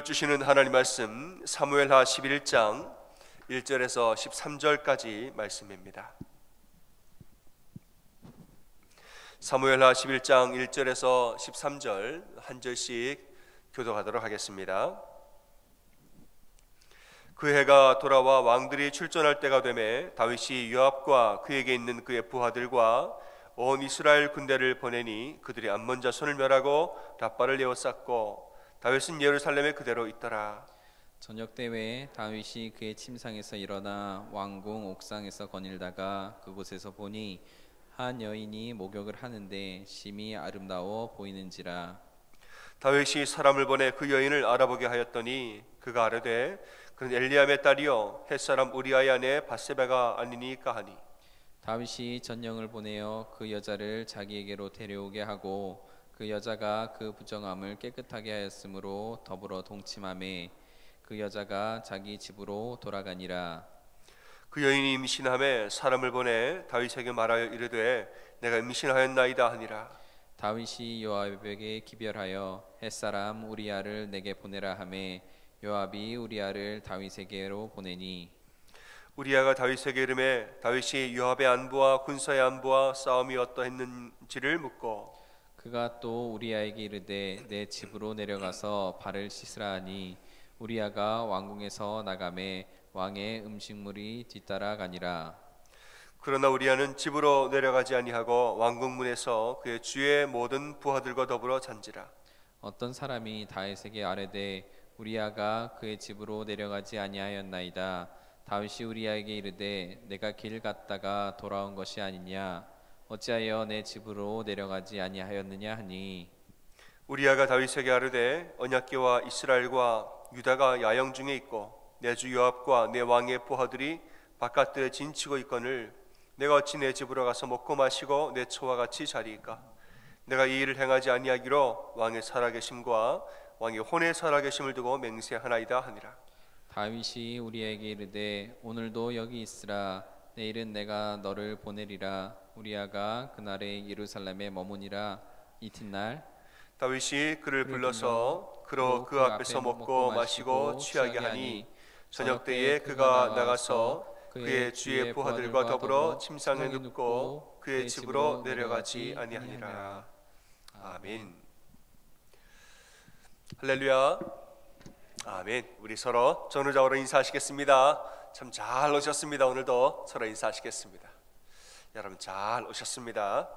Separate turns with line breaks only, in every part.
주시는 하나님 말씀 사무엘하 11장 1절에서 13절까지 말씀입니다. 사무엘하 11장 1절에서 13절 한 절씩 교독하도록 하겠습니다. 그 해가 돌아와 왕들이 출전할 때가 되매 다윗이 요압과 그에게 있는 그의 부하들과 온 이스라엘 군대를 보내니 그들이 암몬 자손을 멸하고 랍바를 에워쌌고 다윗은 예루살렘에 그대로 있더라.
저녁 때에 다윗이 그의 침상에서 일어나 왕궁 옥상에서 거닐다가 그곳에서 보니 한 여인이 목욕을 하는데 심히 아름다워 보이는지라.
다윗이 사람을 보내 그 여인을 알아보게 하였더니 그가 아뢰되 그는 엘리암의 딸이요 햇사람 우리아의 아내 밧세바가 아니니까 하니,
다윗이 전령을 보내어 그 여자를 자기에게로 데려오게 하고 그 여자가 그 부정함을 깨끗하게 하였으므로 더불어 동침하매 그 여자가 자기 집으로 돌아가니라.
그 여인이 임신함에 사람을 보내 다윗에게 말하여 이르되 내가 임신하였나이다 하니라.
다윗이 요압에게 기별하여 햇사람 우리아를 내게 보내라 하매 요압이 우리아를 다윗에게로 보내니,
우리아가 다윗에게 이르매 다윗이 요압의 안부와 군사의 안부와 싸움이 어떠했는지를 묻고,
그가 또 우리아에게 이르되 내 집으로 내려가서 발을 씻으라 하니 우리아가 왕궁에서 나가매 왕의 음식물이 뒤따라가니라.
그러나 우리아는 집으로 내려가지 아니하고 왕궁문에서 그의 주의 모든 부하들과 더불어 잔지라.
어떤 사람이 다윗에게 아뢰되 우리아가 그의 집으로 내려가지 아니하였나이다. 다윗이 우리아에게 이르되 내가 길 갔다가 돌아온 것이 아니냐, 어찌하여 내 집으로 내려가지 아니하였느냐 하니,
우리아가 다윗에게 아뢰되 언약궤와 이스라엘과 유다가 야영 중에 있고 내 주 요압과 내 왕의 부하들이 바깥들에 진치고 있거늘 내가 어찌 내 집으로 가서 먹고 마시고 내 처와 같이 자리이까? 내가 이 일을 행하지 아니하기로 왕의 살아계심과 왕의 혼의 살아계심을 두고 맹세하나이다 하니라.
다윗이 우리아에게 이르되 오늘도 여기 있으라. 내일은 내가 너를 보내리라. 우리아가 그날에 예루살렘에 머무니라. 이튿날
다윗이 그를 불러서 그로 그 앞에서 먹고 마시고 취하게 하니 저녁 때에 그가 나가서 그의 주의 부하들과 더불어 침상에 눕고 그의 집으로 내려가지 아니하니라. 아멘. 할렐루야. 아멘. 우리 서로 전우자어로 인사하시겠습니다. 참 잘 오셨습니다. 오늘도 서로 인사하시겠습니다. 여러분 잘 오셨습니다.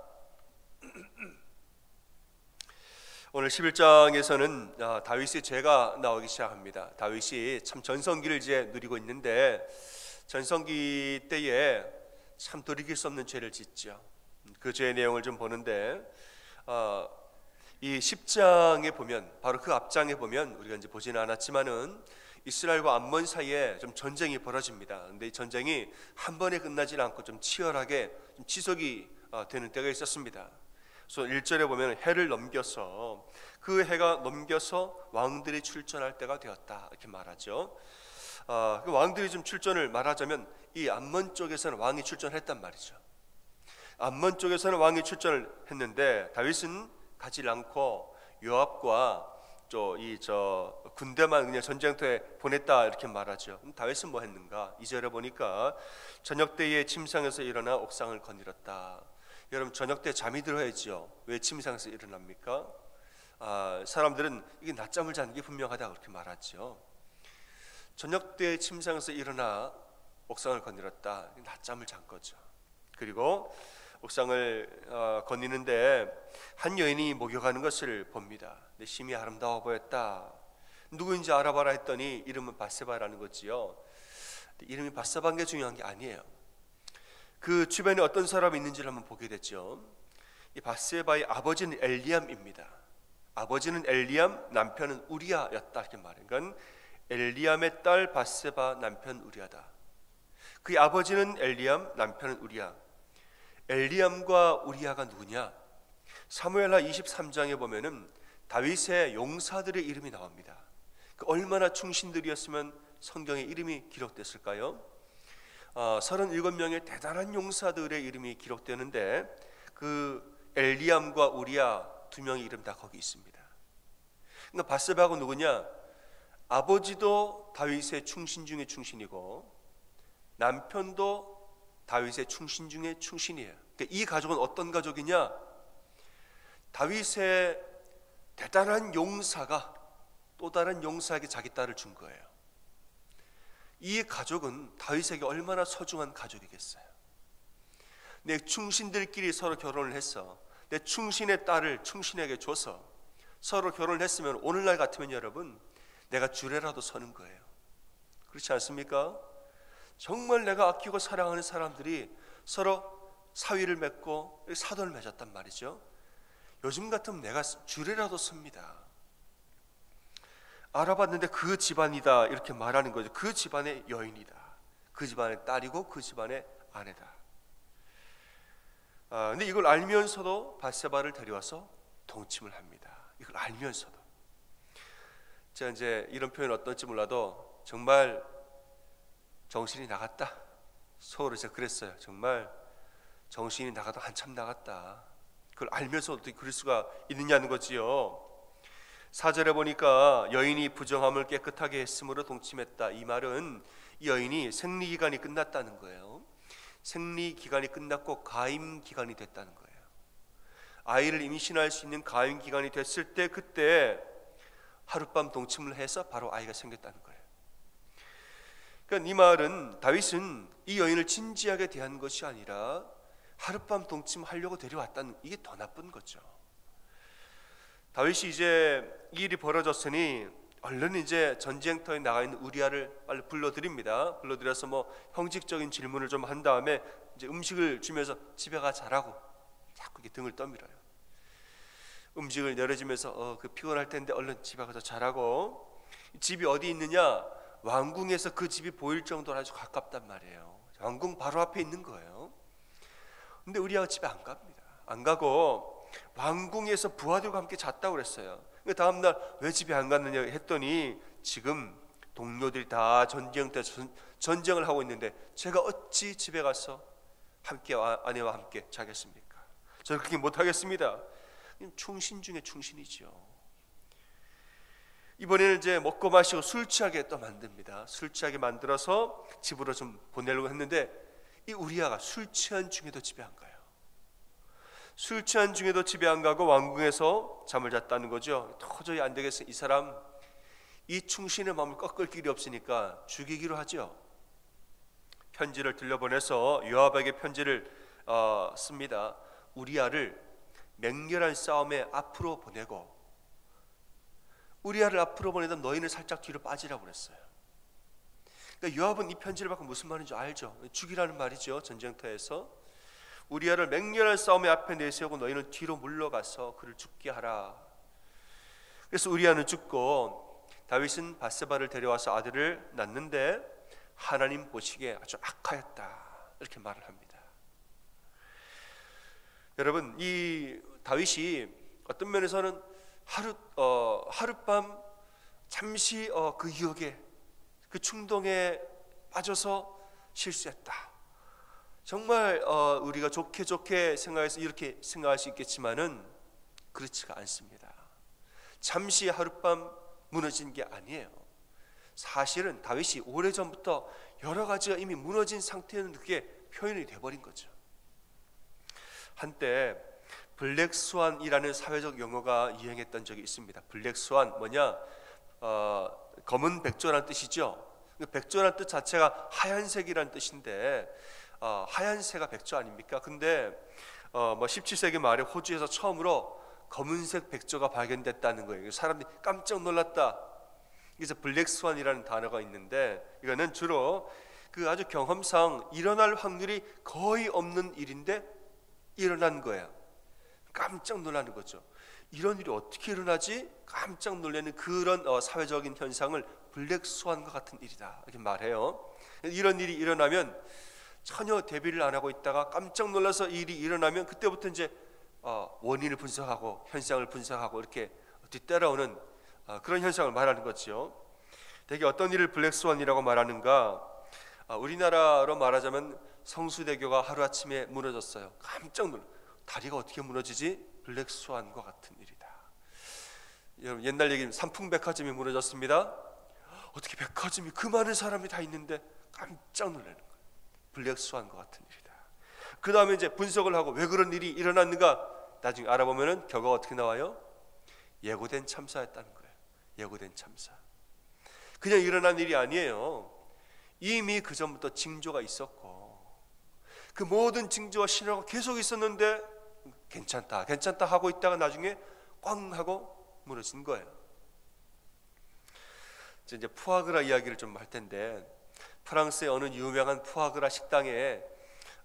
오늘 11장에서는 다윗의 죄가 나오기 시작합니다. 다윗이 참 전성기를 이제 누리고 있는데 전성기 때에 참 돌이킬 수 없는 죄를 짓죠. 그 죄의 내용을 좀 보는데 이 10장에 보면, 바로 그 앞장에 보면 우리가 이제 보지는 않았지만은 이스라엘과 암몬 사이에 좀 전쟁이 벌어집니다. 근데 이 전쟁이 한 번에 끝나지 않고 좀 치열하게 좀 지속이 되는 때가 있었습니다. 그래서 1절에 보면 해를 넘겨서 그 해가 넘겨서 왕들이 출전할 때가 되었다 이렇게 말하죠. 그 왕들이 좀 출전을 말하자면 이 암몬 쪽에서는 왕이 출전했단 말이죠. 암몬 쪽에서는 왕이 출전을 했는데 다윗은 가지 않고 요압과 군대만 그냥 전쟁터에 보냈다 이렇게 말하죠. 그럼 다윗은 뭐 했는가? 2절에 보니까 저녁 때에 침상에서 일어나 옥상을 거닐었다. 여러분 저녁 때 잠이 들어야죠. 왜 침상에서 일어납니까? 사람들은 이게 낮잠을 자는 게 분명하다 그렇게 말하죠. 저녁 때 침상에서 일어나 옥상을 거닐었다. 낮잠을 잔 거죠. 그리고 옥상을 거니는데 한 여인이 목욕하는 것을 봅니다. 근데 심히 아름다워 보였다. 누구인지 알아봐라 했더니 이름은 밧세바라는 거지요. 이름이 밧세바인 게 중요한 게 아니에요. 그 주변에 어떤 사람이 있는지를 한번 보게 됐죠. 이 밧세바의 아버지는 엘리암입니다. 아버지는 엘리암, 남편은 우리아였다 이렇게 말해요. 그러니까 엘리암의 딸 밧세바, 남편 우리아다. 그의 아버지는 엘리암, 남편은 우리아. 엘리암과 우리아가 누구냐? 사무엘하 23장에 보면은 다윗의 용사들의 이름이 나옵니다. 얼마나 충신들이었으면 성경에 이름이 기록됐을까요? 37명의 대단한 용사들의 이름이 기록되는데 그 엘리암과 우리아 두 명의 이름 다 거기 있습니다. 그러니까 밧세바가 누구냐? 아버지도 다윗의 충신 중에 충신이고 남편도 다윗의 충신 중에 충신이에요. 그러니까 이 가족은 어떤 가족이냐? 다윗의 대단한 용사가 또 다른 용사에게 자기 딸을 준 거예요. 이 가족은 다윗에게 얼마나 소중한 가족이겠어요. 내 충신들끼리 서로 결혼을 해서 내 충신의 딸을 충신에게 줘서 서로 결혼을 했으면 오늘날 같으면 여러분 내가 주례라도 서는 거예요. 그렇지 않습니까? 정말 내가 아끼고 사랑하는 사람들이 서로 사위를 맺고 사돈을 맺었단 말이죠. 요즘 같으면 내가 주례라도 섭니다. 알아봤는데 그 집안이다 이렇게 말하는 거죠. 그 집안의 여인이다. 그 집안의 딸이고 그 집안의 아내다. 근데 이걸 알면서도 밧세바를 데려와서 동침을 합니다. 이걸 알면서도. 제가 이제 이런 표현 어떨지 몰라도 정말 정신이 나갔다. 속으로 제가 그랬어요. 정말 정신이 나가도 한참 나갔다. 그걸 알면서 어떻게 그럴 수가 있느냐는 거지요. 4절에 보니까 여인이 부정함을 깨끗하게 했으므로 동침했다. 이 말은 이 여인이 생리기간이 끝났다는 거예요. 생리기간이 끝났고 가임기간이 됐다는 거예요. 아이를 임신할 수 있는 가임기간이 됐을 때 그때 하룻밤 동침을 해서 바로 아이가 생겼다는 거예요. 그러니까 이 말은 다윗은 이 여인을 진지하게 대한 것이 아니라 하룻밤 동침하려고 데려왔다는, 이게 더 나쁜 거죠. 다윗이 이제 이 일이 벌어졌으니 얼른 이제 전쟁터에 나가 있는 우리아를 빨리 불러드립니다. 불러들여서 뭐 형식적인 질문을 좀 한 다음에 이제 음식을 주면서 집에 가 자라고 자꾸 이렇게 등을 떠밀어요. 음식을 내려주면서 그 피곤할 텐데 얼른 집에 가서 자라고. 집이 어디 있느냐? 왕궁에서 그 집이 보일 정도로 아주 가깝단 말이에요. 왕궁 바로 앞에 있는 거예요. 근데 우리아가 집에 안 갑니다. 안 가고 왕궁에서 부하들과 함께 잤다고 그랬어요. 다음날 왜 집에 안 갔느냐 했더니 지금 동료들이 다 전쟁을 하고 있는데 제가 어찌 집에 가서 함께 아내와 함께 자겠습니까? 저는 그렇게 못하겠습니다. 충신 중에 충신이죠. 이번에는 이제 먹고 마시고 술 취하게 또 만듭니다. 술 취하게 만들어서 집으로 좀 보내려고 했는데 이 우리아가 술 취한 중에도 집에 안 가요. 술 취한 중에도 집에 안 가고 왕궁에서 잠을 잤다는 거죠. 도저히 안 되겠어요. 이 사람 이 충신의 마음을 꺾을 길이 없으니까 죽이기로 하죠. 편지를 들려보내서 요압에게 편지를 씁니다. 우리아를 맹렬한 싸움에 앞으로 보내고, 우리아를 앞으로 보내다 너희는 살짝 뒤로 빠지라고 그랬어요. 그러니까 요압은 이 편지를 받고 무슨 말인지 알죠. 죽이라는 말이죠. 전쟁터에서 우리아를 맹렬한 싸움의 앞에 내세우고 너희는 뒤로 물러가서 그를 죽게 하라. 그래서 우리아는 죽고 다윗은 밧세바를 데려와서 아들을 낳는데 하나님 보시기에 아주 악하였다 이렇게 말을 합니다. 여러분, 이 다윗이 어떤 면에서는 하룻밤 잠시 그 유혹에, 그 충동에 빠져서 실수했다. 정말 우리가 좋게 생각해서 이렇게 생각할 수 있겠지만은 그렇지가 않습니다. 잠시 하룻밤 무너진 게 아니에요. 사실은 다윗이 오래전부터 여러 가지가 이미 무너진 상태였는데 그게 표현이 돼버린 거죠. 한때 블랙스완이라는 사회적 용어가 유행했던 적이 있습니다. 블랙스완 뭐냐? 검은 백조라는 뜻이죠. 백조라는 뜻 자체가 하얀색이라는 뜻인데 하얀 새가 백조 아닙니까? 근데 17세기 말에 호주에서 처음으로 검은색 백조가 발견됐다는 거예요. 사람들이 깜짝 놀랐다. 그래서 블랙스완이라는 단어가 있는데 이거는 주로 그 아주 경험상 일어날 확률이 거의 없는 일인데 일어난 거예요. 깜짝 놀라는 거죠. 이런 일이 어떻게 일어나지? 깜짝 놀라는 그런 사회적인 현상을 블랙스완과 같은 일이다 이렇게 말해요. 이런 일이 일어나면 전혀 대비를 안 하고 있다가 깜짝 놀라서 일이 일어나면 그때부터 이제 원인을 분석하고 현상을 분석하고 이렇게 뒤따라오는 그런 현상을 말하는 거죠. 대개 어떤 일을 블랙스완이라고 말하는가? 우리나라로 말하자면 성수대교가 하루아침에 무너졌어요. 깜짝 놀라. 다리가 어떻게 무너지지? 블랙스완과 같은 일이다. 여러분, 옛날 얘기는 삼풍백화점이 무너졌습니다. 어떻게 백화점이 그 많은 사람이 다 있는데 깜짝 놀라는 거예요. 블랙스완과 같은 일이다. 그 다음에 이제 분석을 하고 왜 그런 일이 일어났는가 나중에 알아보면은 결과가 어떻게 나와요? 예고된 참사였다는 거예요. 예고된 참사. 그냥 일어난 일이 아니에요. 이미 그 전부터 징조가 있었고 그 모든 징조와 신호가 계속 있었는데 괜찮다 괜찮다 하고 있다가 나중에 꽝 하고 무너진 거예요. 이제 푸아그라 이야기를 좀 할 텐데, 프랑스의 어느 유명한 푸아그라 식당에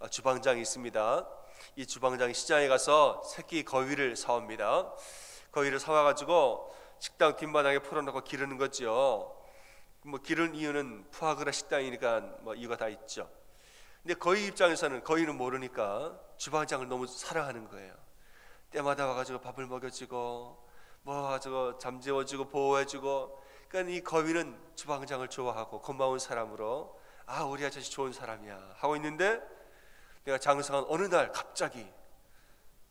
주방장이 있습니다. 이 주방장이 시장에 가서 새끼 거위를 사옵니다. 거위를 사와가지고 식당 뒷마당에 풀어놓고 기르는 거죠. 뭐 기르는 이유는 푸아그라 식당이니까 뭐 이유가 다 있죠. 근데 거위 입장에서는 거위는 모르니까 주방장을 너무 사랑하는 거예요. 때마다 와가지고 밥을 먹여주고 뭐 가지고 잠재워주고 보호해주고. 그러니까 이 거위는 주방장을 좋아하고 고마운 사람으로 아 우리 아저씨 좋은 사람이야 하고 있는데, 내가 장성한 어느 날 갑자기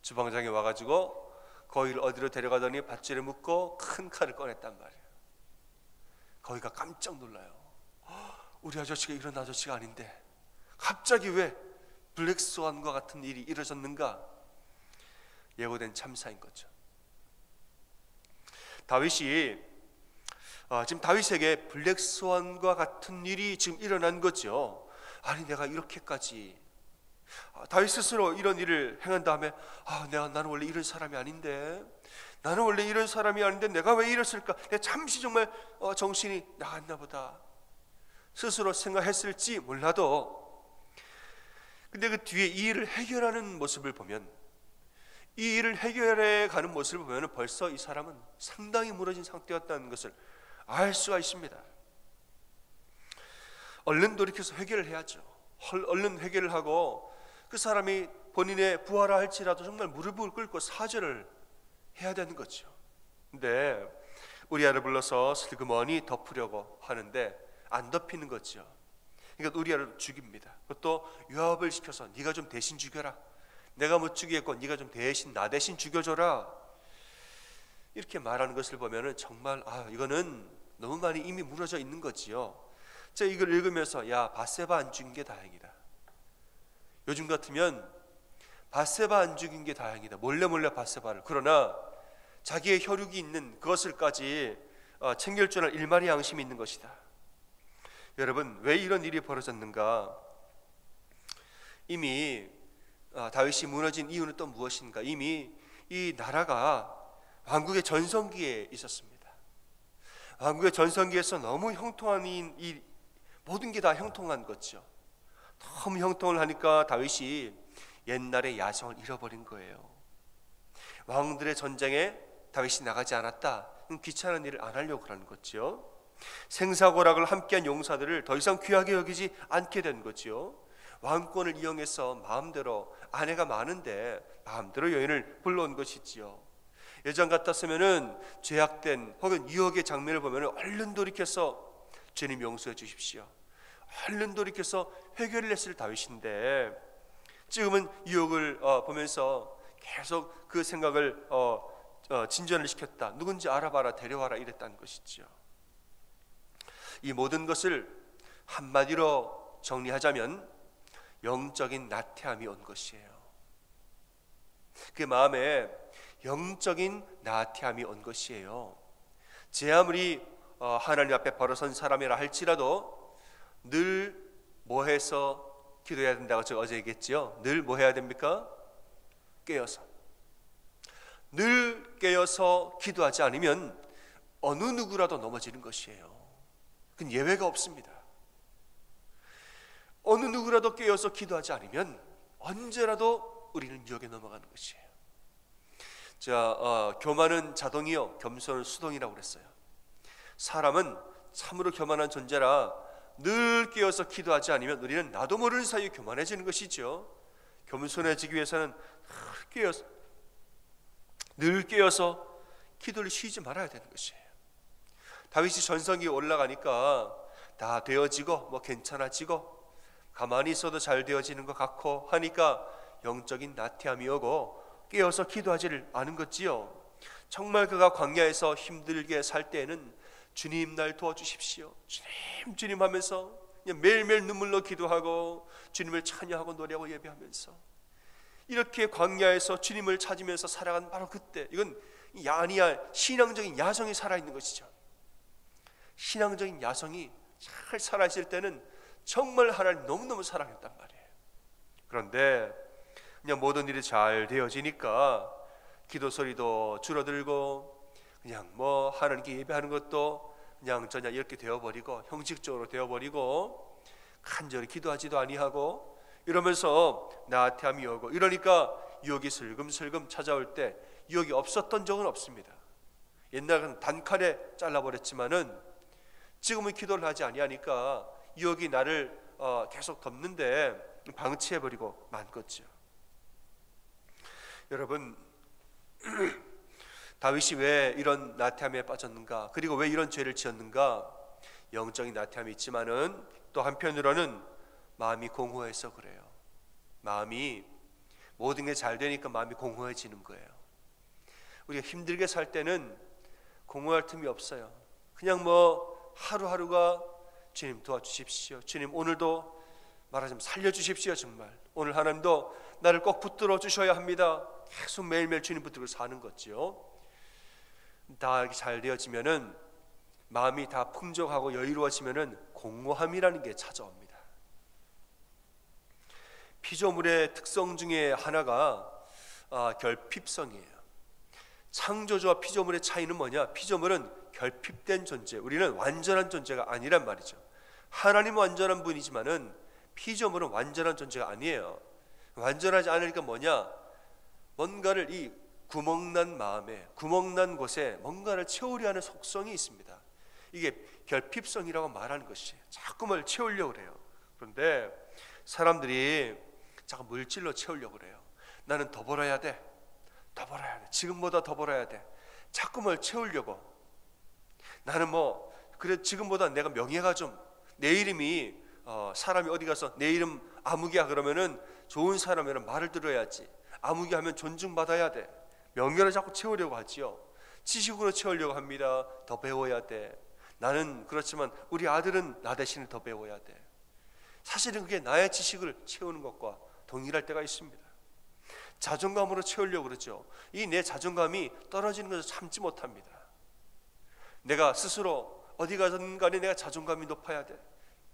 주방장이 와가지고 거위를 어디로 데려가더니 밧줄에 묶고 큰 칼을 꺼냈단 말이에요. 거위가 깜짝 놀라요. 우리 아저씨가 이런 아저씨가 아닌데 갑자기 왜 블랙스완과 같은 일이 이루어졌는가? 예고된 참사인 거죠. 다윗이 지금 다윗에게 블랙스완과 같은 일이 지금 일어난 거죠. 아니 내가 이렇게까지, 다윗 스스로 이런 일을 행한 다음에 나는 원래 이런 사람이 아닌데, 나는 원래 이런 사람이 아닌데 내가 왜 이랬을까? 내가 잠시 정말 정신이 나갔나 보다 스스로 생각했을지 몰라도, 근데 그 뒤에 이 일을 해결하는 모습을 보면, 이 일을 해결해 가는 모습을 보면 벌써 이 사람은 상당히 무너진 상태였다는 것을 알 수가 있습니다. 얼른 돌이켜서 해결을 해야죠. 얼른 해결을 하고 그 사람이 본인의 부하라 할지라도 정말 무릎을 꿇고 사죄를 해야 되는 거죠. 근데 우리아를 불러서 슬그머니 덮으려고 하는데 안 덮이는 거죠. 그러니까 우리아를 죽입니다. 그것도 요압을 시켜서 네가 좀 대신 죽여라. 내가 못 죽이겠고 네가 좀 나 대신 죽여줘라. 이렇게 말하는 것을 보면은 정말 이거는 너무 많이 이미 무너져 있는 거지요. 제가 이걸 읽으면서 야 밧세바 안 죽인 게 다행이다. 요즘 같으면 밧세바 안 죽인 게 다행이다. 몰래 밧세바를. 그러나 자기의 혈육이 있는 그것을까지 챙길 줄 아는 일말의 양심이 있는 것이다. 여러분 왜 이런 일이 벌어졌는가? 이미 다윗이 무너진 이유는 또 무엇인가? 이미 이 나라가 왕국의 전성기에 있었습니다. 왕국의 전성기에서 너무 형통한 이 모든 게 다 형통한 거죠. 너무 형통을 하니까 다윗이 옛날의 야성을 잃어버린 거예요. 왕들의 전쟁에 다윗이 나가지 않았다. 귀찮은 일을 안 하려고 하는 거죠. 생사고락을 함께한 용사들을 더 이상 귀하게 여기지 않게 된 거죠. 왕권을 이용해서 마음대로, 아내가 많은데 마음대로 여인을 불러온 것이지요. 예전 같았으면은 죄악된 혹은 유혹의 장면을 보면 얼른 돌이켜서 주님 용서해 주십시오, 얼른 돌이켜서 회개를 했을 다윗인데, 지금은 유혹을 보면서 계속 그 생각을 진전을 시켰다. 누군지 알아봐라, 데려와라 이랬다는 것이죠. 이 모든 것을 한마디로 정리하자면 영적인 나태함이 온 것이에요. 그 마음에 영적인 나태함이 온 것이에요. 제 아무리 하나님 앞에 벌어선 사람이라 할지라도 늘 뭐해서 기도해야 된다고 제가 어제 얘기했죠. 늘 뭐 해야 됩니까? 깨어서. 늘 깨어서 기도하지 않으면 어느 누구라도 넘어지는 것이에요. 그건 예외가 없습니다. 어느 누구라도 깨어서 기도하지 않으면 언제라도 우리는 유혹에 넘어가는 것이에요. 자, 교만은 자동이요 겸손은 수동이라고 그랬어요. 사람은 참으로 교만한 존재라 늘 깨어서 기도하지 않으면 우리는 나도 모르는 사이에 교만해지는 것이죠. 겸손해지기 위해서는 늘 깨어서 기도를 쉬지 말아야 되는 것이에요. 다윗이 전성기에 올라가니까 다 되어지고 뭐 괜찮아지고 가만히 있어도 잘 되어지는 것 같고 하니까 영적인 나태함이 오고 깨어서 기도하지를 않은 거지요. 정말 그가 광야에서 힘들게 살 때에는 주님 날 도와주십시오, 주님 주님 하면서 그냥 매일매일 눈물로 기도하고 주님을 찬양하고 노래하고 예배하면서 이렇게 광야에서 주님을 찾으면서 살아간 바로 그때, 이건 아니야 신앙적인 야성이 살아있는 것이죠. 신앙적인 야성이 잘 살아있을 때는 정말 하나님 너무너무 사랑했단 말이에요. 그런데 그냥 모든 일이 잘 되어지니까 기도 소리도 줄어들고 그냥 뭐 하나님께 예배하는 것도 그냥 저냥 이렇게 되어버리고 형식적으로 되어버리고 간절히 기도하지도 아니하고 이러면서 나태함이 오고, 이러니까 유혹이 슬금슬금 찾아올 때 유혹이 없었던 적은 없습니다. 옛날에는 단칼에 잘라버렸지만은 지금은 기도를 하지 아니하니까 유혹이 나를 계속 덮는데 방치해버리고 만 거죠. 여러분, 다윗이 왜 이런 나태함에 빠졌는가, 그리고 왜 이런 죄를 지었는가? 영적인 나태함이 있지만은 또 한편으로는 마음이 공허해서 그래요. 마음이 모든 게 잘 되니까 마음이 공허해지는 거예요. 우리가 힘들게 살 때는 공허할 틈이 없어요. 그냥 뭐 하루하루가 주님 도와주십시오, 주님 오늘도 말하자면 살려주십시오, 정말 오늘 하나님도 나를 꼭 붙들어 주셔야 합니다. 계속 매일매일 주님 붙들고 사는 거죠. 다 잘 되어지면은 마음이 다 풍족하고 여유로워지면은 공허함이라는 게 찾아옵니다. 피조물의 특성 중에 하나가 결핍성이에요. 창조주와 피조물의 차이는 뭐냐? 피조물은 결핍된 존재, 우리는 완전한 존재가 아니란 말이죠. 하나님은 완전한 분이지만은 피조물은 완전한 존재가 아니에요. 완전하지 않으니까 뭐냐? 뭔가를 이 구멍난 마음에, 구멍난 곳에 뭔가를 채우려 하는 속성이 있습니다. 이게 결핍성이라고 말하는 것이에요. 자꾸 뭘 채우려고 그래요. 그런데 사람들이 자꾸 물질로 채우려고 그래요. 나는 더 벌어야 돼, 더 벌어야 돼, 지금보다 더 벌어야 돼. 자꾸 뭘 채우려고. 나는 뭐 그래 지금보다 내가 명예가 좀, 내 이름이 사람이 어디 가서 내 이름 아무개야 그러면은 좋은 사람이라는 말을 들어야지. 아무개 하면 존중받아야 돼. 명예를 자꾸 채우려고 하지요. 지식으로 채우려고 합니다. 더 배워야 돼. 나는 그렇지만 우리 아들은 나 대신에 더 배워야 돼. 사실은 그게 나의 지식을 채우는 것과 동일할 때가 있습니다. 자존감으로 채우려고 그러죠. 이 내 자존감이 떨어지는 것을 참지 못합니다. 내가 스스로 어디 가든 간에 내가 자존감이 높아야 돼.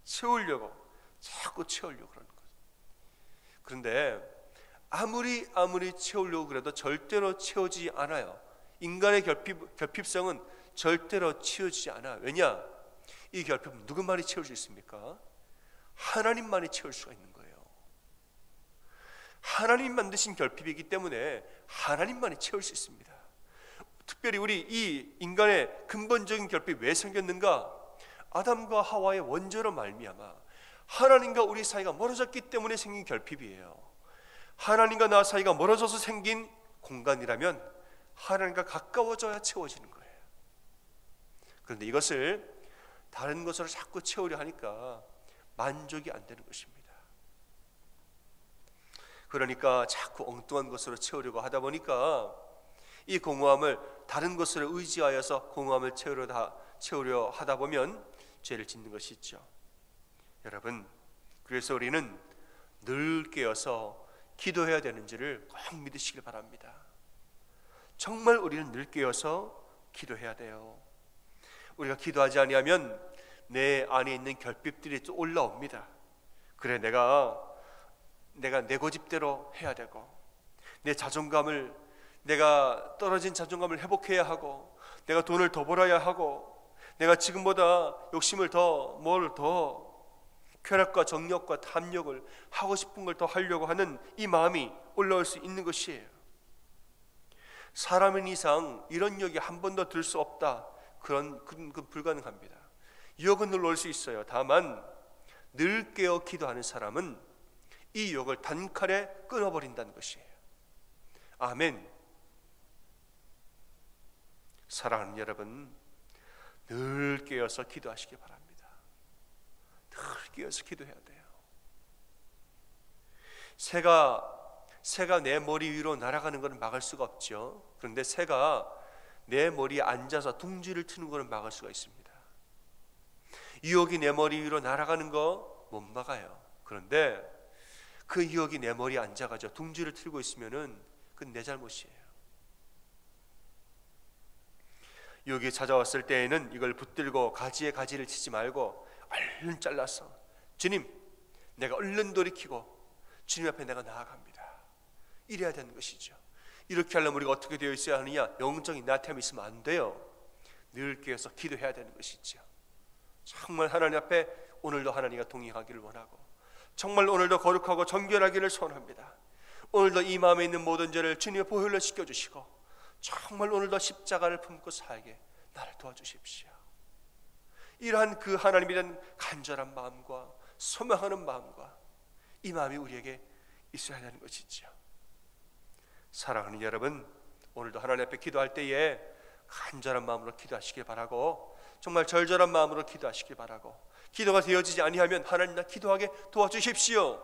채우려고, 자꾸 채우려고 그러는 거죠. 그런데 아무리 채우려고 그래도 절대로 채우지 않아요. 인간의 결핍성은 절대로 채우지 않아요. 왜냐? 이 결핍은 누구만이 채울 수 있습니까? 하나님만이 채울 수가 있는 거예요. 하나님 만드신 결핍이기 때문에 하나님만이 채울 수 있습니다. 특별히 우리 이 인간의 근본적인 결핍이 왜 생겼는가? 아담과 하와의 원죄로 말미암아 하나님과 우리 사이가 멀어졌기 때문에 생긴 결핍이에요. 하나님과 나 사이가 멀어져서 생긴 공간이라면 하나님과 가까워져야 채워지는 거예요. 그런데 이것을 다른 것으로 자꾸 채우려 하니까 만족이 안 되는 것입니다. 그러니까 자꾸 엉뚱한 것으로 채우려고 하다 보니까 이 공허함을 다른 것으로 의지하여서 공허함을 채우려 하다 보면 죄를 짓는 것이 있죠. 여러분, 그래서 우리는 늘 깨어서 기도해야 되는지를 꼭 믿으시길 바랍니다. 정말 우리는 늘 깨어서 기도해야 돼요. 우리가 기도하지 아니하면 내 안에 있는 결핍들이 또 올라옵니다. 그래, 내가 내 고집대로 해야 되고, 내 자존감을, 내가 떨어진 자존감을 회복해야 하고, 내가 돈을 더 벌어야 하고, 내가 지금보다 욕심을 더 쾌락과 정욕과 탐욕을 하고 싶은 걸 더 하려고 하는 이 마음이 올라올 수 있는 것이에요. 사람인 이상 이런 유혹이 한 번도 들 수 없다. 그건 불가능합니다. 유혹은 늘 올 수 있어요. 다만 늘 깨어 기도하는 사람은 이 유혹을 단칼에 끊어버린다는 것이에요. 아멘. 사랑하는 여러분, 늘 깨어서 기도하시기 바랍니다. 늘 깨어서 기도해야 돼요. 새가 내 머리 위로 날아가는 것은 막을 수가 없죠. 그런데 새가 내 머리에 앉아서 둥지를 트는 것은 막을 수가 있습니다. 유혹이 내 머리 위로 날아가는 거 못 막아요. 그런데 그 유혹이 내 머리에 앉아가지고 둥지를 틀고 있으면은 그건 내 잘못이에요. 유혹이 찾아왔을 때에는 이걸 붙들고 가지에 가지를 치지 말고 얼른 잘라서 주님, 내가 얼른 돌이키고 주님 앞에 내가 나아갑니다. 이래야 되는 것이죠. 이렇게 하려면 우리가 어떻게 되어 있어야 하느냐? 영적인 나태함이 있으면 안 돼요. 늘 깨어서 기도해야 되는 것이죠. 정말 하나님 앞에 오늘도 하나님과 동행하기를 원하고, 정말 오늘도 거룩하고 정결하기를 소원합니다. 오늘도 이 마음에 있는 모든 죄를 주님의 보혈로 씻겨주시고, 정말 오늘도 십자가를 품고 살게 나를 도와주십시오. 이러한 그 하나님에 대한 간절한 마음과 소망하는 마음과 이 마음이 우리에게 있어야 되는 것이죠. 사랑하는 여러분, 오늘도 하나님 앞에 기도할 때에 간절한 마음으로 기도하시길 바라고, 정말 절절한 마음으로 기도하시길 바라고, 기도가 되어지지 아니하면 하나님 나 기도하게 도와주십시오.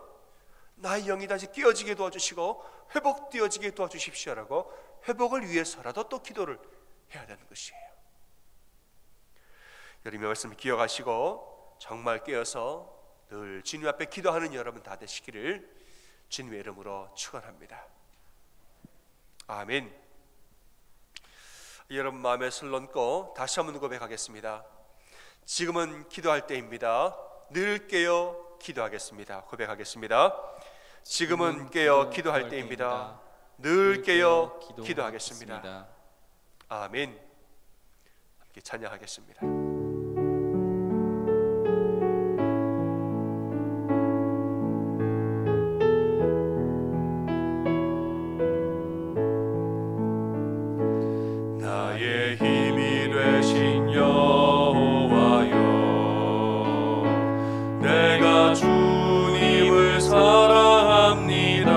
나의 영이 다시 깨어지게 도와주시고 회복되어지게 도와주십시오라고 회복을 위해서라도 또 기도를 해야 되는 것이에요. 여러분의 말씀을 기억하시고 정말 깨어서 늘 주님 앞에 기도하는 여러분 다 되시기를 주님의 이름으로 축원합니다. 아멘. 여러분 마음에 손 얹고 다시 한번 고백하겠습니다. 지금은 기도할 때입니다. 늘 깨어 기도하겠습니다. 고백하겠습니다. 지금은 깨어 기도할 때입니다. 늘 깨어 기도하겠습니다. 아멘. 함께 찬양하겠습니다.
나의 힘이 되신 여호와여, 내가 주님을 사랑합니다.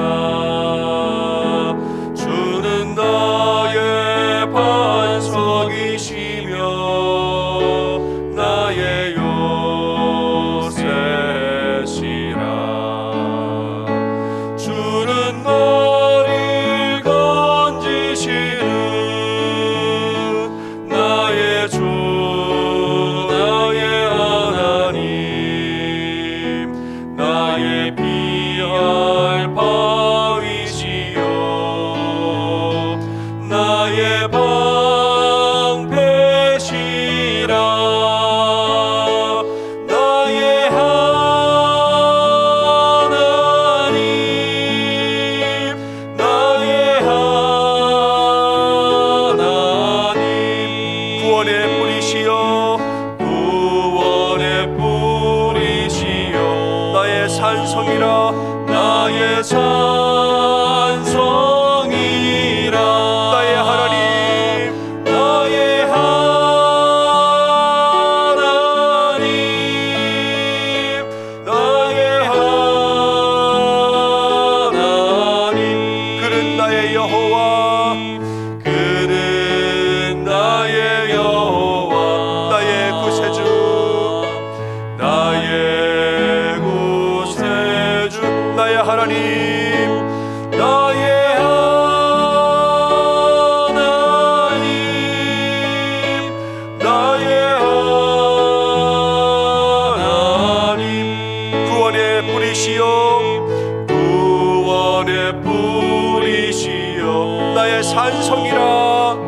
주는 나의 반석이시며 나의 요새시라. 주는 나를 건지시는 나의 주 나의 하나님, 나의 피할 바위시요 나의 방패시라. 나의 하나님, 나의 하나님, 구원의 뿌리시여 구원의 뿌리시여 나의 산성이라 나의 산성이라. 나의 하나님, 나의 하나님, 나의 하나님. 그는 나의 여호와, 그는 나의 여호와, 나의 구세주, 나의 구세주, 나의 하나님, 나의 하나님, 나의 하나님. 구원의 뿌리시여 구원의 뿌리시여 나의 산성이라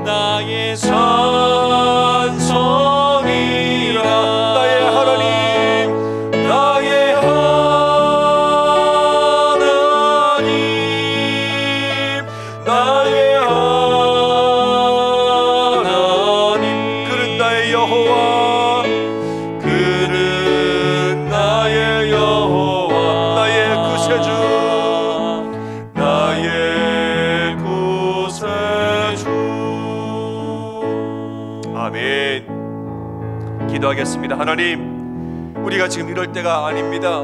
나의 산성이라. 나의 하나님, 나의 하나님, 나의 하나님. 그는 나의 여호와, 그는 나의 여호와, 나의 구세주, 나의 구세주. 아멘. 기도하겠습니다. 하나님, 우리가 지금 이럴 때가 아닙니다.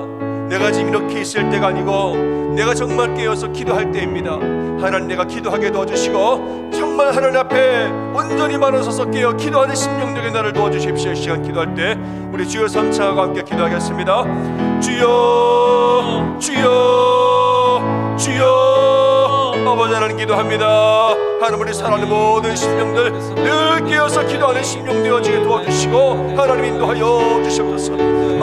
내가 지금 이렇게 있을 때가 아니고 내가 정말 깨어서 기도할 때입니다. 하나님, 내가 기도하게 도와주시고 정말 하나님 앞에 온전히 말아서서 깨어 기도하는 심령력의 나를 도와주십시오. 이 시간 기도할 때 우리 주여 삼창하고 함께 기도하겠습니다. 주여 주여 주여. 아버지 하나님 기도합니다. 하나님 우리 사랑하는 모든 심령들 늘 깨어서 기도하는 심령 되어지게 도와주시고 하나님 인도하여 주시옵소서.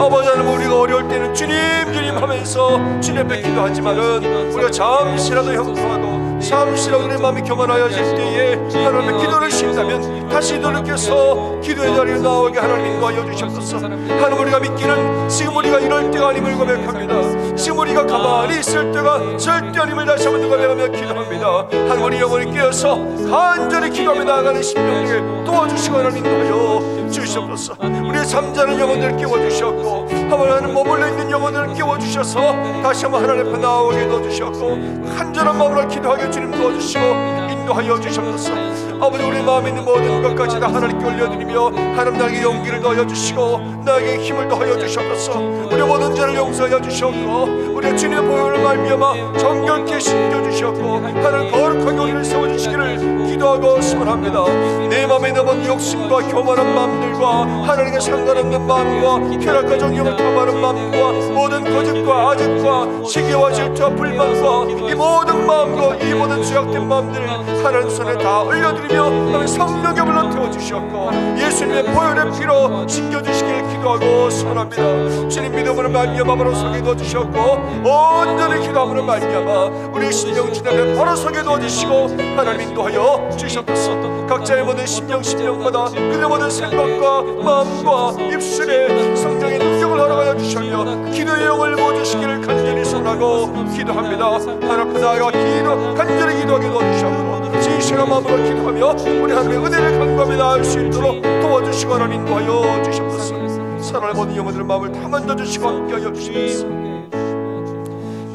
아버지 하나님 우리가 어려울 때는 주님 주님 하면서 주님 앞에 기도하지만은 우리가 잠시라도 형통하고 잠시라도 우리 마음이 교만하여질 때에 하나님의 기도를 쉰다면 다시 돌이켜서 기도의 자리에 나오게 하나님 인도하여 주시옵소서. 하나님 우리가 믿기는 지금 우리가 이럴 때가 아님을 고백합니다. 지금 우리가 가만히 있을 때가 절대 아님을 다시 한번 고백하며 기도합니다. 하나님 우리 영혼이 깨어서 간절히 기도하며 나아가는 심령에게 도와주시고 하나님 인도하여 주시옵소서. 우리의 잠자는 영혼들을 깨워주셨고 하나님 머물러 있는 영혼들을 깨워주셔서 다시 한번 하나님 앞에 나오게 도와주셨고 간절한 마음으로 기도하게 주님 도와주시고 인도하여 주시옵소서. 아버지 우리 마음에 있는 모든 것까지 다 하나님께 올려드리며 하나님 나에게 용기를 더하여 주시고 나에게 힘을 더하여 주시옵소서. 우리 모든 죄를 용서하여 주시옵고 우리 주님의 보혈을 말미암아 정결케 신겨주시옵고 하나님 거룩하게 우리를 세워주시기를 기도하고 소원합니다. 내 마음에 남은 욕심과 교만한 마음들과 하나님과 상관없는 마음과 쾌락과 정욕을 탐하는 마음과 모든 거짓과 아집과 시기와 질투와 불만과 이 모든 마음과 이 모든 죄악된 마음들 하나님 손에 다 올려드리며 하나님 성령의 불로 태워주시옵고 예수님의 보혈의 피로 씻겨주시길 기도하고 소원합니다. 주님 믿음으로 말미암아 바로 서게 도와주셨고 온전히 기도함으로 말미암아 우리 심령 주님 앞에 바로 서게 도와주시고 하나님 인도하여 주시옵소서. 각자의 모든 심령마다 그들의 모든 생각과 마음과 입술에 성령의 능력을 허락하여 주시며 기도의 영을 모으시기를 간절히 소원하고 기도합니다. 하나님 앞에 나아가 간절히 기도하게 도와주시옵고 진실한 마음으로 기도하며 우리 하나님의 은혜를 간구하며 나아갈 수 있도록 도와주시고 하나님 인도하여 주시옵소서. 사랑하는 모든 영혼들의 마음을 다 만져주시고 함께하여 주시옵소서.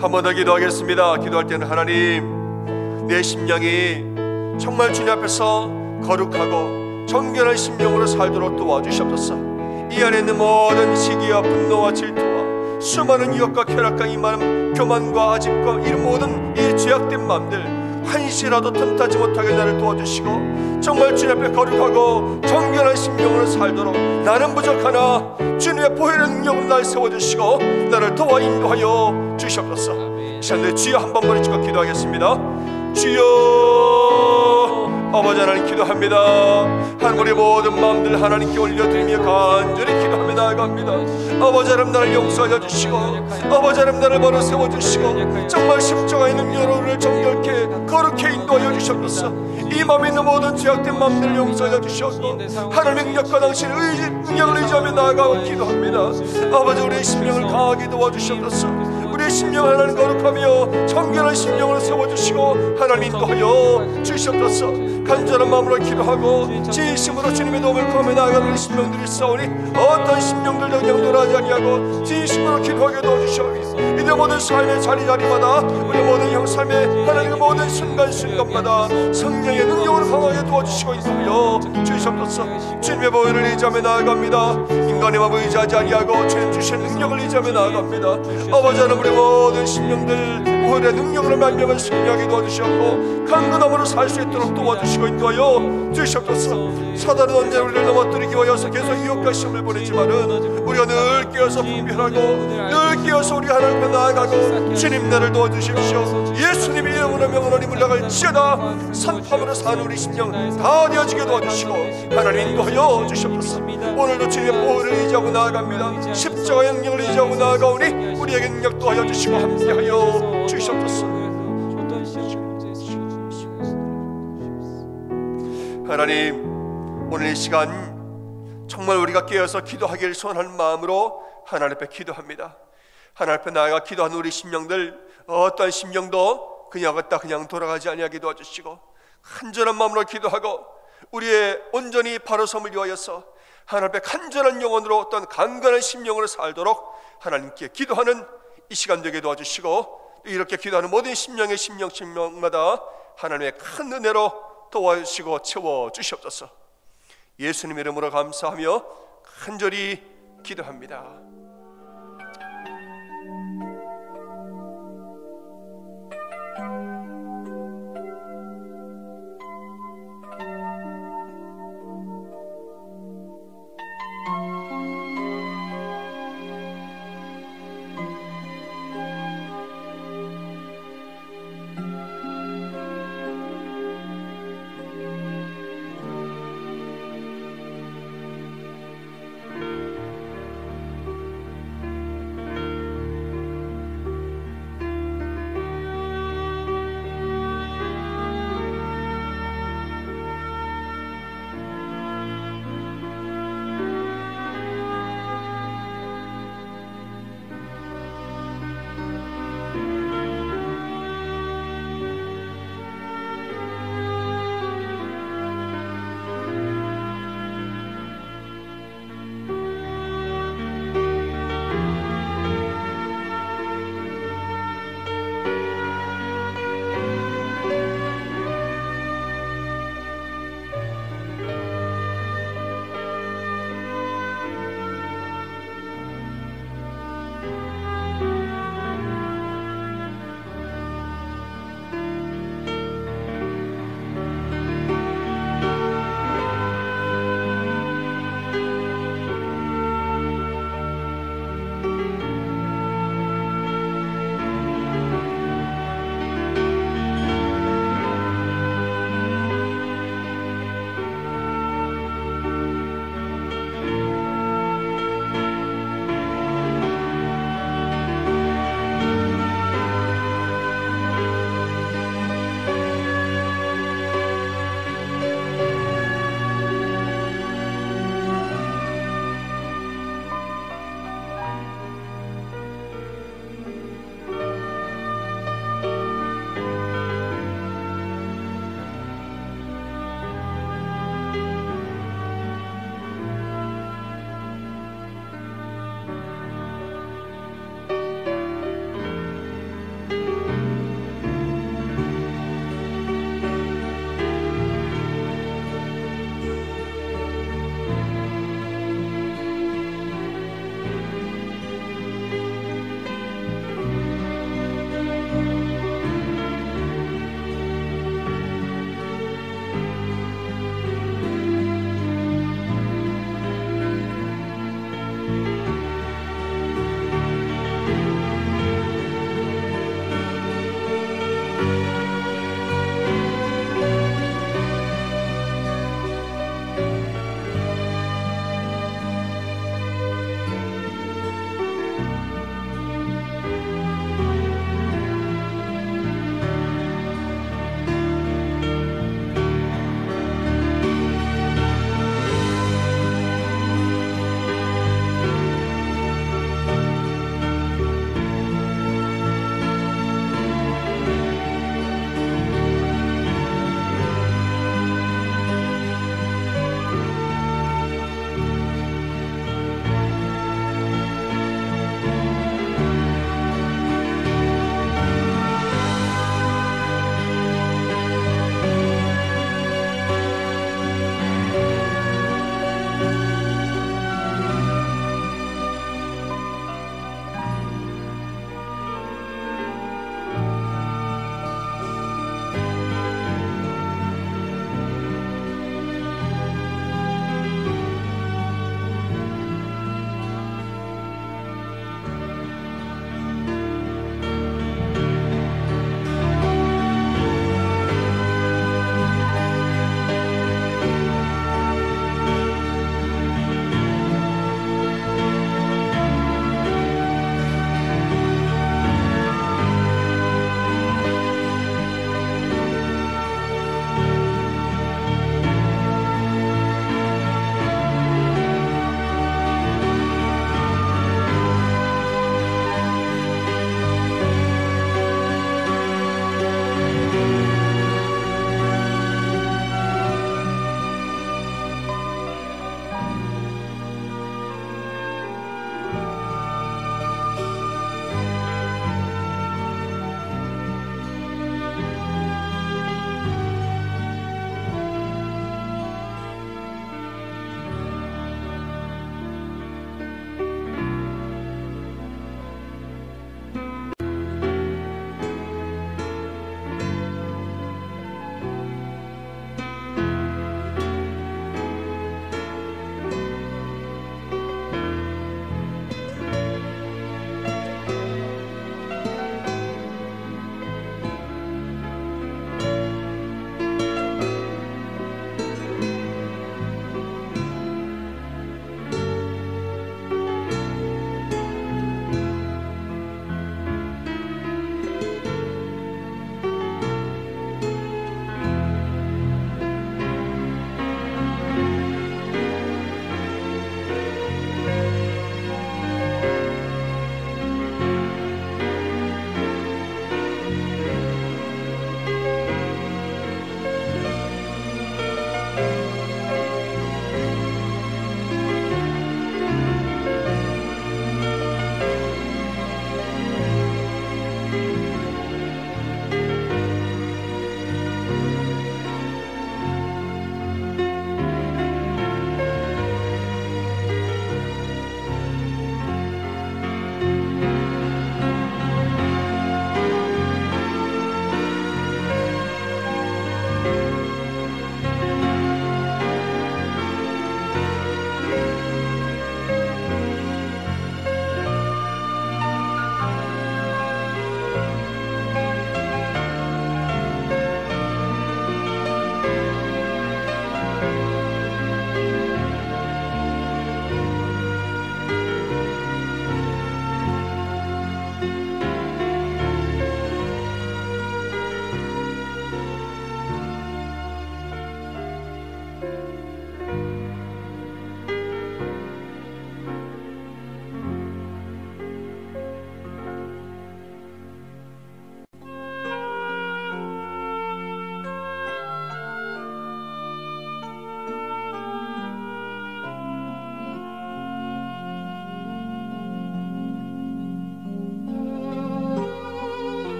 한 번 더 기도하겠습니다. 기도할 때는 하나님 내 심령이 정말 주님 앞에서 거룩하고 정결한 심령으로 살도록 도와주시옵소서. 이 안에 있는 모든 시기와 분노와 질투와 수많은 유혹과 쾌락과 이 많은 교만과 아집과 이 모든 이 죄악된 마음들 한시라도 틈타지 못하게 나를 도와주시고 정말 주님 앞에 거룩하고 정결한 심령으로 살도록 나는 부족하나 주님의 보혈의 능력으로 날 세워주시고 나를 도와 인도하여 주시옵소서. 시간에 주여 한 번 부르짖고 기도하겠습니다. 주여 아버지 하나님 기도합니다. 하나님 우리 모든 마음들 하나님께 올려드리며 간절히 기도하며 나아갑니다. 아버지 하나님 나를 용서하여 주시고 아버지 하나님 나를 바로 세워주시고 정말 십자가의 능력으로 우리를 정결케 거룩케 인도하여 주시옵소서. 이 마음에 있는 모든 죄악된 마음들을 용서하여 주시옵고 하나님의 능력과 당신의 능력을 의지하며 나아가고 기도합니다. 아버지 우리의 심령을 강하게 도와주시옵소서. 우리의 심령 하나님 거룩하며 정결한 심령으로 세워주시고 하나님 인도하여 주시옵소서. 간절한 마음으로 기도하고 진심으로 주님의 도움을 구하며 나아가는 우리 심령들이 있사오니 어떤 심령들도 그냥 돌아가지 아니하고 진심으로 기도하게 도와주시옵소서. 이들 모든 삶의 자리자리마다 우리 모든 형 삶의 하나님의 모든 순간순간마다 성령의 능력으로 강하게 도와주시고 인도하여 주시옵소서. 주님의 보혈을 의지하며 나아갑니다. 인간의 마음을 의지하지 아니하고 주님 주신 능력을 의지하며 나아갑니다. 아버지 하나님 우리 모든 심령들 보혈의 능력으로 말미암아 승리하게 도와주시옵고 강건함으로 살 수 있도록 도와주시고 인도하여 주시옵소서. 사단은 언제 우리를 넘어뜨리기 위하여서 계속 유혹과 시험을 보내지만은 우리가 늘 깨어서 분별하고 늘 깨어서 우리 하나님 앞에 나아가고 주님 나를 도와주십시오. 예수님의 이름으로 명하노니 물러갈지어다. 선포함으로 사는 우리 심령 다 되어지게 도와주시고 하나님 인도하여 주시옵소서. 오늘도 주님의 보혈을 의지하고 나아갑니다. 십자가의 능력을 의지하고 나아가오니 우리에게 능력 도하여 주시고 함께하여 주시옵소서. 하나님 오늘 이 시간 정말 우리가 깨어서 기도하기를 소원하는 마음으로 하나님 앞에 기도합니다. 하나님 앞에 나아가 기도하는 우리 심령들 어떠한 심령도 그냥 왔다 그냥 돌아가지 아니하게 도와주시고 간절한 마음으로 기도하고 우리의 온전히 바로 섬을 위하여서 하나님 앞에 간절한 영혼으로 어떤 강건한 심령으로 살도록 하나님께 기도하는 이 시간 되게 도와주시고 이렇게 기도하는 모든 심령마다 하나님의 큰 은혜로 도와주시고 채워주시옵소서. 예수님 이름으로 감사하며 간절히 기도합니다.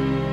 주옵소서.